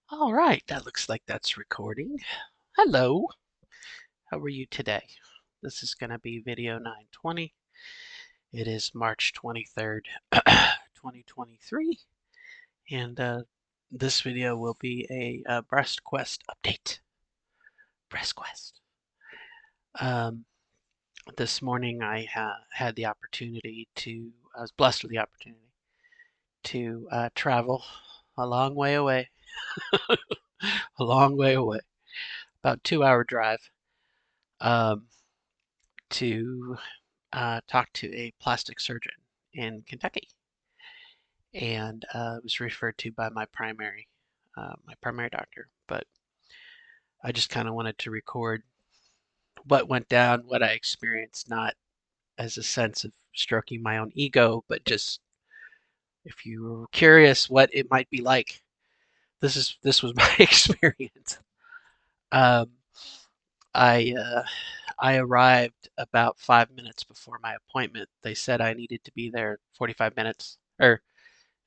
All right, that looks like that's recording. Hello, how are you today? This is going to be video 920. It is March 23rd, 2023, and this video will be a Breast Quest update. Breast Quest. Um, this morning I had the opportunity I was blessed with the opportunity to travel a long way away, a long way away, about 2 hour drive, um, to talked to a plastic surgeon in Kentucky, and was referred to by my primary doctor. But I just kind of wanted to record what went down, what I experienced, not as a sense of stroking my own ego, but just if you were curious what it might be like. This was my experience. Um, I arrived about 5 minutes before my appointment. They said I needed to be there 45 minutes or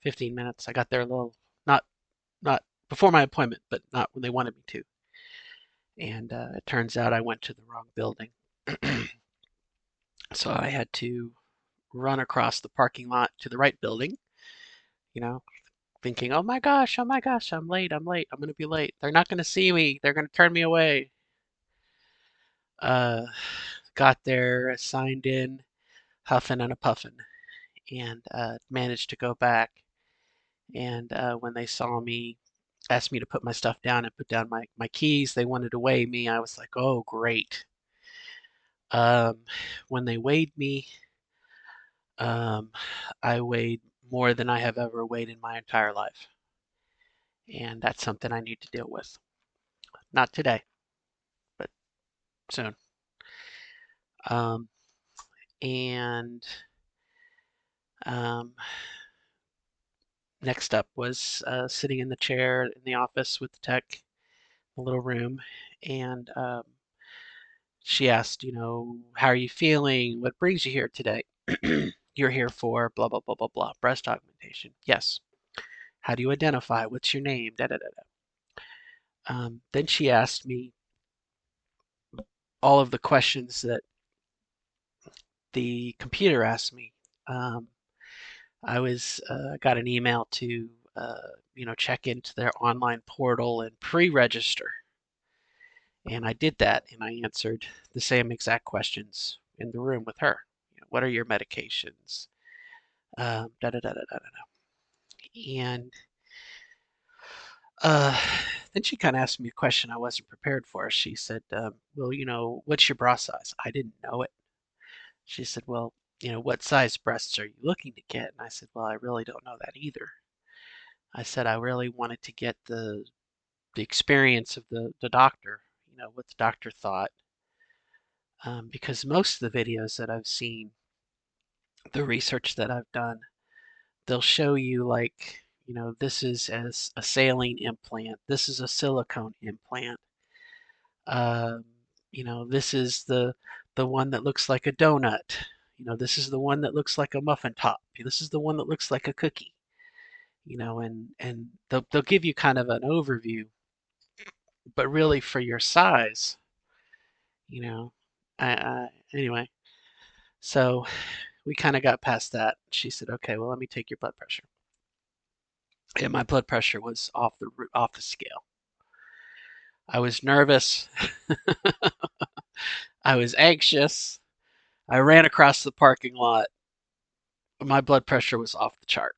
15 minutes. I got there a little, not not before my appointment, but not when they wanted me to. And it turns out I went to the wrong building. So I had to run across the parking lot to the right building, you know, thinking, oh my gosh, I'm late, I'm going to be late. They're not going to see me, they're going to turn me away. Uh, got there, signed in, huffing and a puffing, and managed to go back. And when they saw me, asked me to put my stuff down and put down my keys. They wanted to weigh me. I was like, oh, great. Um, when they weighed me, um, I weighed more than I have ever weighed in my entire life. And that's something I need to deal with. Not today, but soon. Um, and um, next up was sitting in the chair in the office with the tech, the little room, and she asked, how are you feeling? What brings you here today? You're here for blah, blah, blah, blah, blah. Breast augmentation. Yes. How do you identify? What's your name? Da, da, da, da. Then she asked me all of the questions that the computer asked me. Um, I got an email to, check into their online portal and pre-register. And I did that and I answered the same exact questions in the room with her. What are your medications? Da da da da da da. And uh, then she kind of asked me a question I wasn't prepared for. She said, "Well, what's your bra size?" I didn't know it. She said, "Well, what size breasts are you looking to get?" And I said, "Well, I really don't know that either." I said I really wanted to get the experience of the doctor, what the doctor thought, because most of the videos that I've seen, the research that I've done, they'll show you like, this is as a saline implant, this is a silicone implant, um, this is the one that looks like a donut, this is the one that looks like a muffin top, this is the one that looks like a cookie, and they'll give you kind of an overview, but really for your size, you know, anyway, so we kind of got past that. She said, "Okay, well, let me take your blood pressure." And my blood pressure was off the scale. I was nervous. I was anxious. I ran across the parking lot. My blood pressure was off the chart,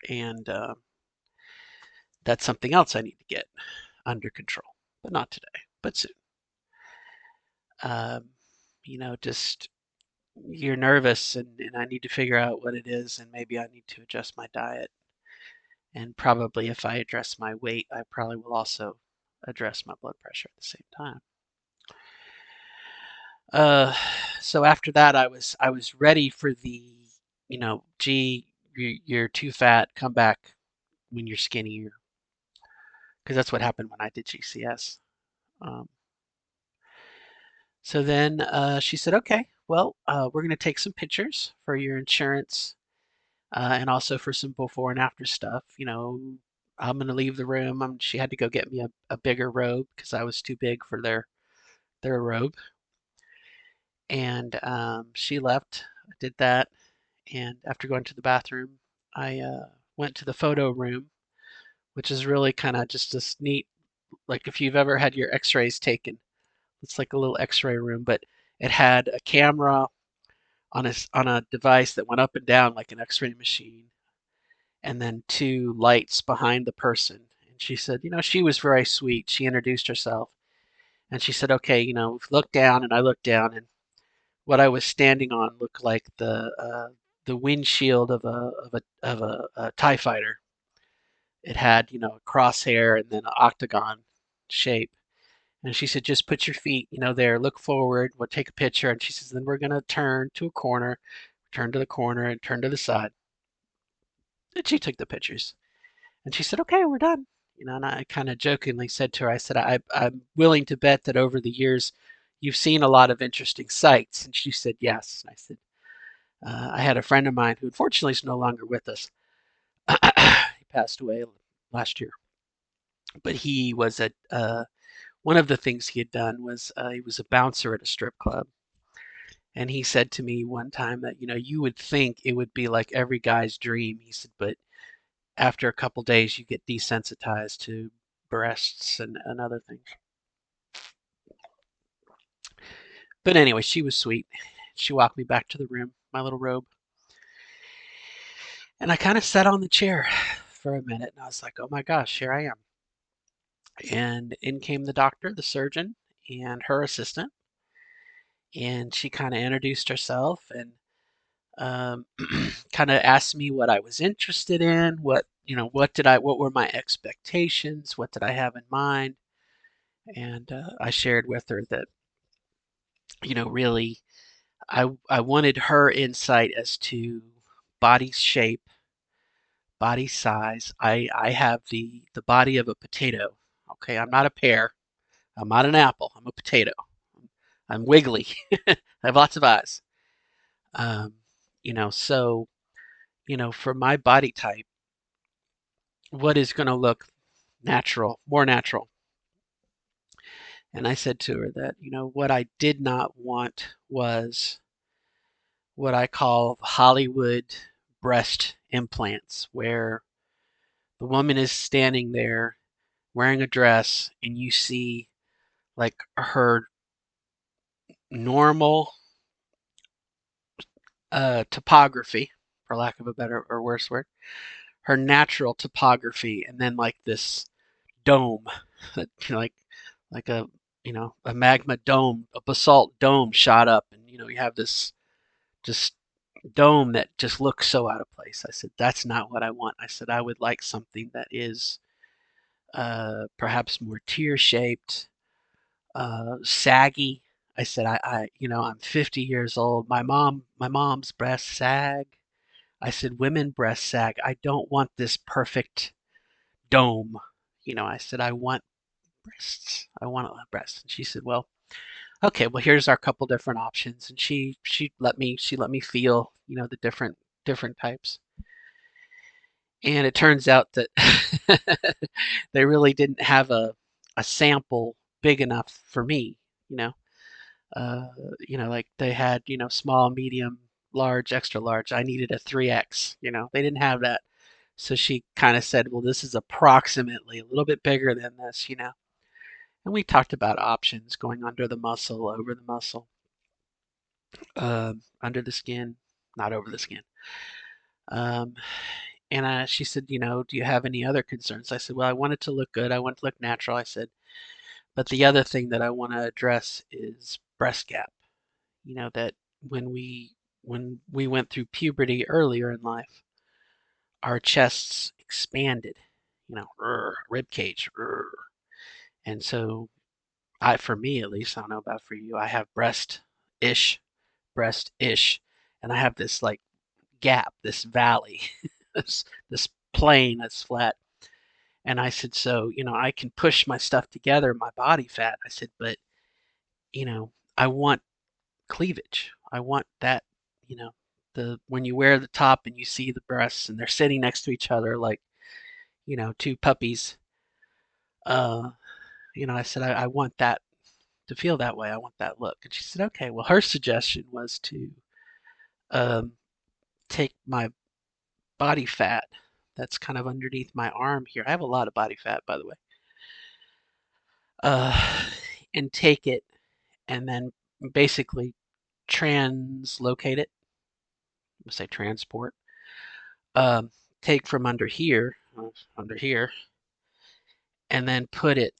and that's something else I need to get under control, but not today, but soon. Um, just you're nervous, and I need to figure out what it is, and maybe I need to adjust my diet, and probably if I address my weight, I probably will also address my blood pressure at the same time. Uh, so after that, I was ready for gee, you're too fat, come back when you're skinnier, because that's what happened when I did GCS. Um, so then she said, okay, well, we're going to take some pictures for your insurance and also for some before and after stuff. I'm gonna leave the room. She had to go get me a bigger robe because I was too big for their robe. And she left. I did that, and after going to the bathroom, I went to the photo room, which is really kind of just this neat, like if you've ever had your X-rays taken, it's like a little X-ray room, but it had a camera on a device that went up and down like an X-ray machine, and then two lights behind the person. And she said, she was very sweet. She introduced herself, and she said, "Okay, look down." And I looked down, and what I was standing on looked like the windshield of a TIE fighter. It had, a crosshair and then an octagon shape. And she said, just put your feet, there, look forward, we'll take a picture. And she says, then we're going to turn to a corner, turn to the corner, and turn to the side. And she took the pictures. And she said, okay, we're done. And I kind of jokingly said to her, I said, I'm willing to bet that over the years you've seen a lot of interesting sights. And she said, yes. And I said, I had a friend of mine who unfortunately is no longer with us. He passed away last year. But he was one of the things he had done was he was a bouncer at a strip club. And he said to me one time that, you would think it would be like every guy's dream. He said, but after a couple days, you get desensitized to breasts and other things. But anyway, she was sweet. She walked me back to the room, my little robe. And I kind of sat on the chair for a minute and I was like, oh my gosh, here I am. And in came the doctor, the surgeon, and her assistant. And she kind of introduced herself and um, kind of asked me what I was interested in, what were my expectations, what did I have in mind, and I shared with her that, really, I wanted her insight as to body shape, body size. I have the body of a potato. Okay, I'm not a pear. I'm not an apple. I'm a potato. I'm wiggly. I have lots of eyes. Um, so for my body type, what is going to look natural, more natural? And I said to her that, what I did not want was what I call Hollywood breast implants, where the woman is standing there wearing a dress and you see like her normal topography, for lack of a better or worse word, her natural topography, and then like this dome, that, like a magma dome, a basalt dome shot up, and you have this just dome that just looks so out of place. I said that's not what I want. I said I would like something that is perhaps more tear shaped, saggy. I said I'm 50 years old. My mom's breasts sag. I said women breasts sag. I don't want this perfect dome. I said I want breasts. I want breasts. And she said, well, okay, well here's our couple different options. And she let me feel, the different types. And it turns out that they really didn't have a sample big enough for me, you know. Uh, like they had, small, medium, large, extra large. I needed a 3X, They didn't have that. So she kind of said, well, this is approximately a little bit bigger than this. And we talked about options going under the muscle, over the muscle, under the skin, not over the skin. Um, and she said, do you have any other concerns? I said, well, I want it to look good. I want it to look natural. I said, but the other thing that I want to address is breast gap. That when we went through puberty earlier in life, our chests expanded. Rib cage. And so for me at least, I don't know about for you, I have breast-ish, and I have this like gap, this valley, this plane that's flat. And I said, so, I can push my stuff together, my body fat. I said, but, I want cleavage. I want that, you know, the when you wear the top and you see the breasts and they're sitting next to each other, like, two puppies. Uh, I said, I want that to feel that way. I want that look. And she said, okay. Well, her suggestion was to um, take my body fat that's kind of underneath my arm here. I have a lot of body fat, by the way. Uh, and take it and then basically translocate it. Let's say transport. Um, take from under here, and then put it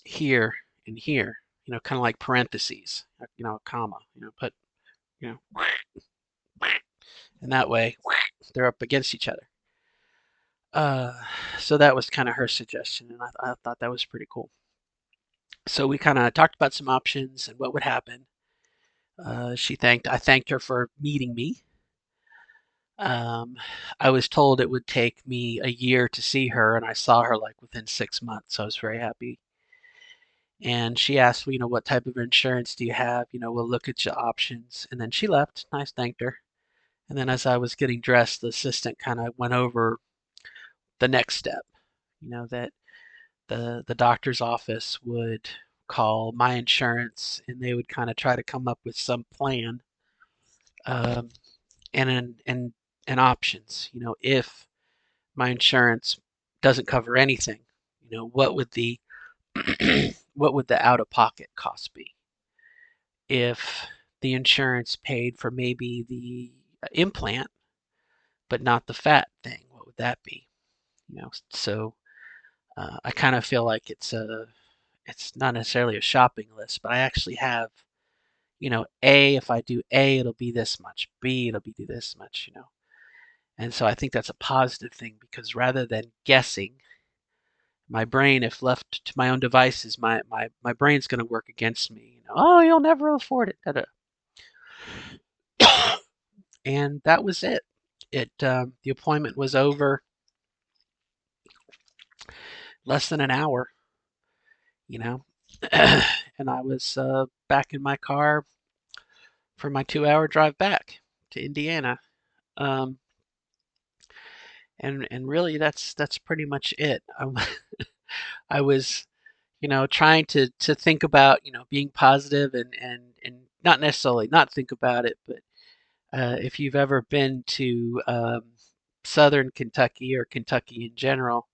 here and here. Kind of like parentheses. A comma. Put you know, and that way they're up against each other. Uh, so that was kind of her suggestion, and I thought that was pretty cool. So we kind of talked about some options and what would happen. I thanked her for meeting me. Um, I was told it would take me a year to see her, and I saw her like within 6 months. So I was very happy. And she asked, what type of insurance do you have? We'll look at your options. And then she left. I thanked her. And then as I was getting dressed, the assistant kind of went over the next step. That the doctor's office would call my insurance, and they would kind of try to come up with some plan, um, and options. If my insurance doesn't cover anything, what would the what would the out of pocket cost be? If the insurance paid for maybe the implant but not the fat thing, what would that be? So I kind of feel like it's not necessarily a shopping list, but I actually have, A, if I do A, it'll be this much. B, it'll be this much. And so I think that's a positive thing because rather than guessing, my brain, if left to my own devices, my brain's going to work against me. Oh, you'll never afford it. Da, da. And that was it. The appointment was over less than an hour, you know, and I was back in my car for my 2-hour drive back to Indiana. Um, and really, that's pretty much it. I was, trying to think about, being positive and not necessarily not think about it, but if you've ever been to southern Kentucky or Kentucky in general,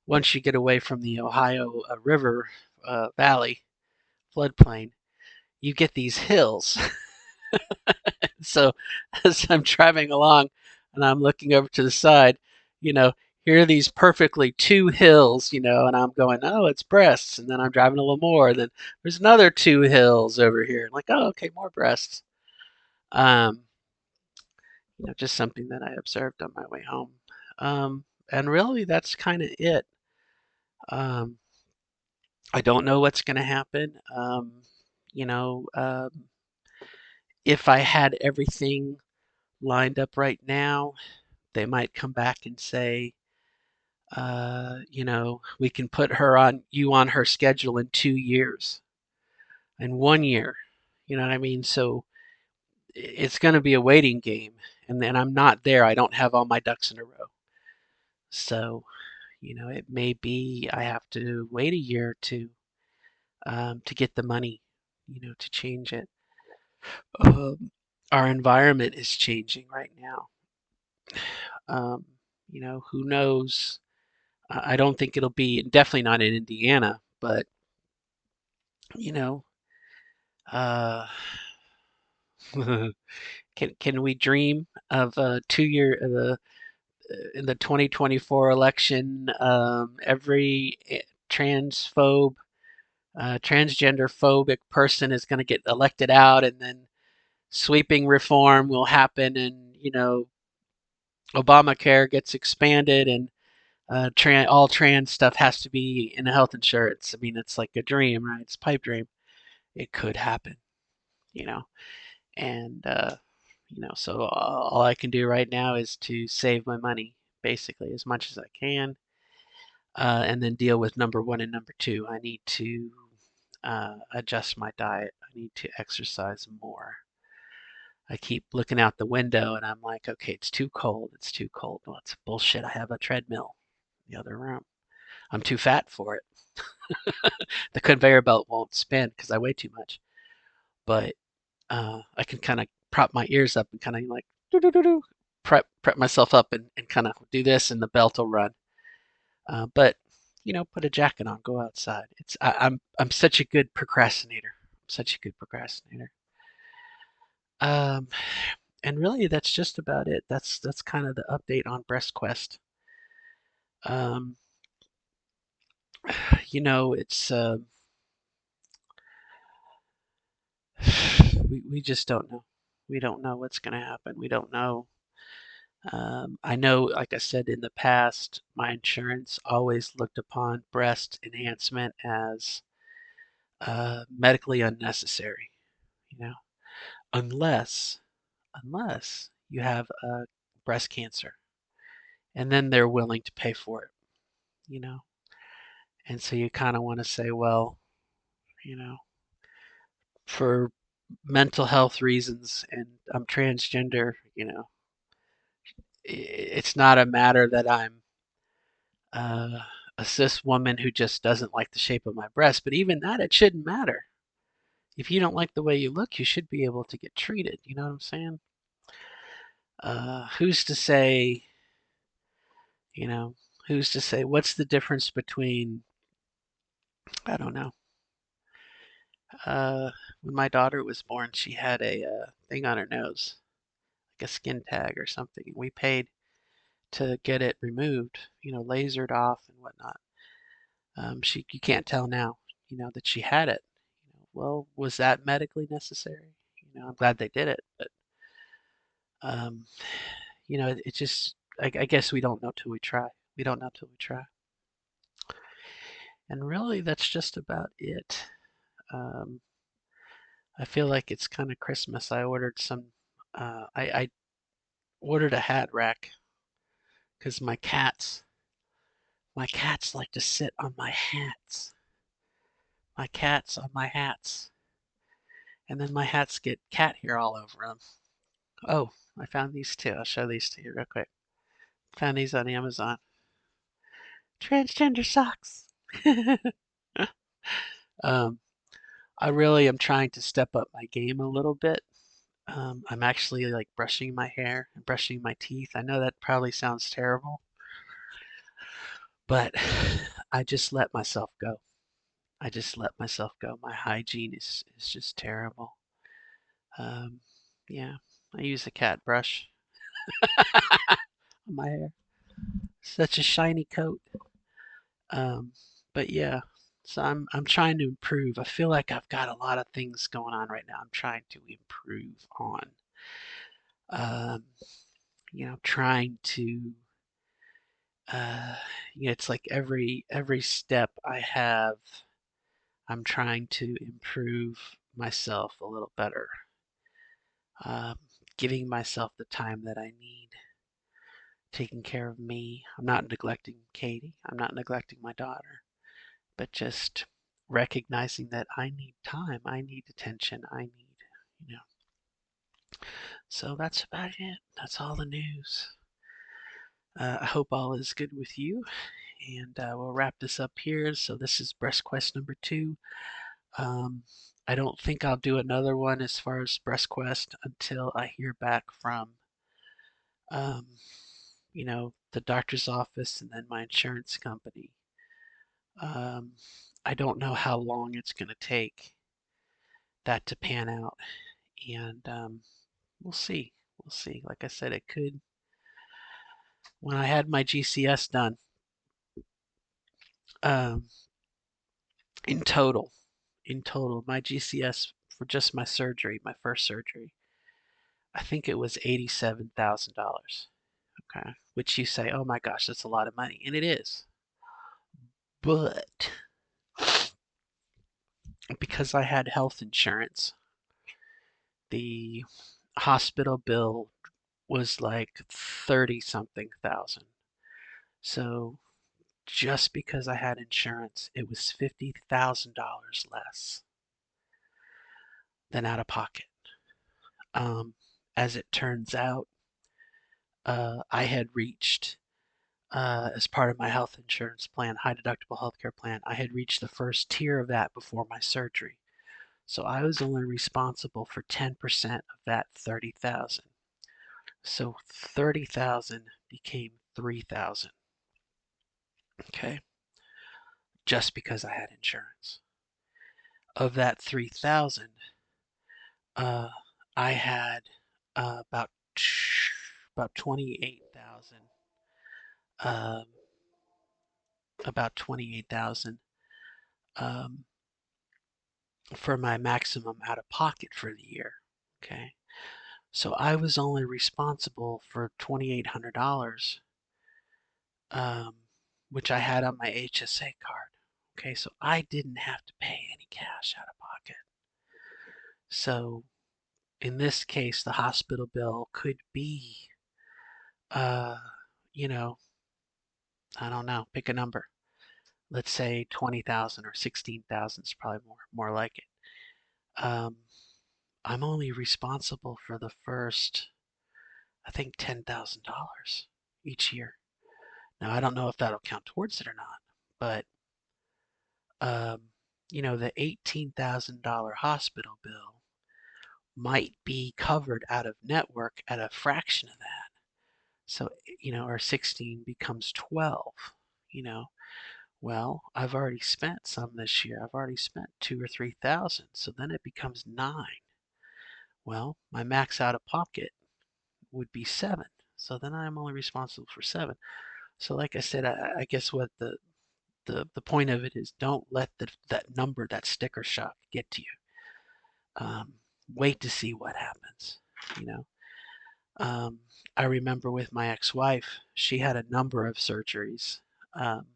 once you get away from the Ohio River Valley floodplain, you get these hills. So as I'm driving along and I'm looking over to the side, you know, here are these perfectly two hills, and I'm going, oh, it's breasts. And then I'm driving a little more. And then there's another two hills over here. Like, oh, okay, more breasts. Um, just something that I observed on my way home. And really, that's kind of it. Um, I don't know what's going to happen. You know, um, if I had everything lined up right now, they might come back and say, we can put you on her schedule in 2 years, in 1 year. You know what I mean? So it's going to be a waiting game, and then I'm not there. I don't have all my ducks in a row. So, it may be I have to wait a year or two to get the money, to change it. Um, our environment is changing right now. Um, who knows? I don't think it'll be definitely not in Indiana, but you know, uh, can we dream of a 2 year in the 2024 election? Every transphobe, transgender phobic person is going to get elected out, and then sweeping reform will happen, and Obamacare gets expanded, and all trans stuff has to be in health insurance. I mean, it's like a dream, right? It's a pipe dream. It could happen, you know, and so all I can do right now is to save my money, basically, as much as I can, and then deal with number one and number two. I need to adjust my diet. I need to exercise more. I keep looking out the window and I'm like, okay, it's too cold. It's too cold. Well, it's bullshit. I have a treadmill. the other room. I'm too fat for it. The conveyor belt won't spin because I weigh too much. But I can kind of prop my ears up and kind of like doo -doo -doo -doo, prep myself up and kind of do this, and the belt will run. But put a jacket on, go outside. I'm such a good procrastinator. Such a good procrastinator. Um, and really, that's just about it. That's kind of the update on BreastQuest. Um, it's we just don't know. We don't know what's going to happen. We don't know. I know, like I said in the past, my insurance always looked upon breast enhancement as medically unnecessary. You know, unless you have breast cancer, and then they're willing to pay for it. You know, and so you kind of want to say, well, you know, for mental health reasons, and I'm transgender. It's not a matter that I'm uh, a cis woman who just doesn't like the shape of my breast, but even that, it shouldn't matter. If you don't like the way you look, you should be able to get treated. You know what I'm saying? Who's to say, you know, who's to say what's the difference between, I don't know. Uh, when my daughter was born, she had a thing on her nose, like a skin tag or something, and we paid to get it removed, lasered off and whatnot. You can't tell now, that she had it. Well, was that medically necessary? I'm glad they did it, but um, it just, I guess we don't know till we try. We don't know till we try. And really, that's just about it. Um, I feel like it's kind of Christmas. I ordered I ordered a hat rack because my cats like to sit on my hats. My cats on my hats. And then my hats get cat hair all over them. Oh, I found these too. I'll show these to you real quick. Found these on Amazon. Transgender socks. um, I really am trying to step up my game a little bit. I'm actually like brushing my hair and brushing my teeth. I know that probably sounds terrible, but I just let myself go. I just let myself go. My hygiene is just terrible. Um, yeah, I use a cat brush on my hair. Such a shiny coat. Um, but yeah, so I'm trying to improve. I feel like I've got a lot of things going on right now. I'm trying to improve on. Um, trying to. Uh, it's like every step I have, I'm trying to improve myself a little better. Um, Giving myself the time that I need, taking care of me. I'm not neglecting Katie. I'm not neglecting my daughter, but just recognizing that I need time, I need attention, I need, you know. So that's about it. That's all the news. I hope all is good with you, and we'll wrap this up here. So this is Breast Quest number 2. Um, I don't think I'll do another one as far as Breast Quest until I hear back from, um, the doctor's office and then my insurance company. Um, I don't know how long it's going to take that to pan out, and we'll see. We'll see. Like I said, it could. When I had my GCS done, um, in total, my GCS for just my surgery, my first surgery, I think it was $87,000. Okay, which you say, oh my gosh, that's a lot of money, and it is. But because I had health insurance, the hospital bill was like 30 something thousand. So just because I had insurance, it was $50,000 less than out of pocket. Um, as it turns out, I had reached as part of my health insurance plan, high deductible healthcare plan. I had reached the first tier of that before my surgery. So I was only responsible for 10% of that 30,000. So 30,000 became 3,000. Okay, just because I had insurance. Of that 3,000, uh, I had about 28,000. Um, about 28,000 um, for my maximum out of pocket for the year. Okay, so I was only responsible for $2,800, um, which I had on my HSA card. Okay, so I didn't have to pay any cash out of pocket. So in this case, the hospital bill could be, uh, you know, I don't know, pick a number. Let's say 20,000 or 16,000 is probably more like it. Um, I'm only responsible for the first, I think, $10,000 each year. Now I don't know if that'll count towards it or not, but um, the $18,000 hospital bill might be covered out of network at a fraction of that. So, our 16 becomes 12, you know. Well, I've already spent some this year. I've already spent 2 or 3,000. So then it becomes 9. Well, my max out of pocket would be 7. So then I'm only responsible for 7. So like I said, I guess what the point of it is, don't let that number, that sticker shock get to you. Um, Wait to see what happens, you know. Um, I remember with my ex-wife, she had a number of surgeries. Um,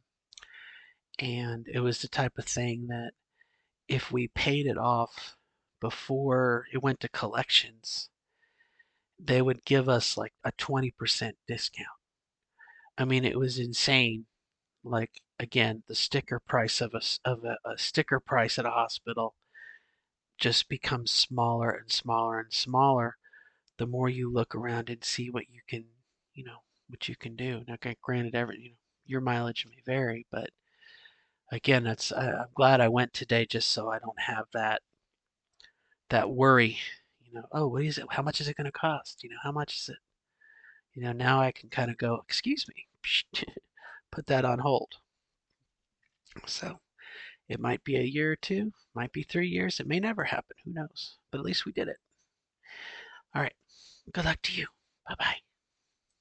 and it was the type of thing that if we paid it off before it went to collections, they would give us like a 20% discount. I mean, it was insane. Like again, the sticker price of a sticker price at a hospital just becomes smaller and smaller and smaller the more you look around and see what you can, what you can do. Now, granted, your mileage may vary, but again, I'm glad I went today just so I don't have that worry. Oh, what is it? How much is it going to cost? How much is it? Now I can kind of go, excuse me, put that on hold. So it might be a year or two, might be 3 years, it may never happen. Who knows? But at least we did it. All right. Good luck to you. Bye bye.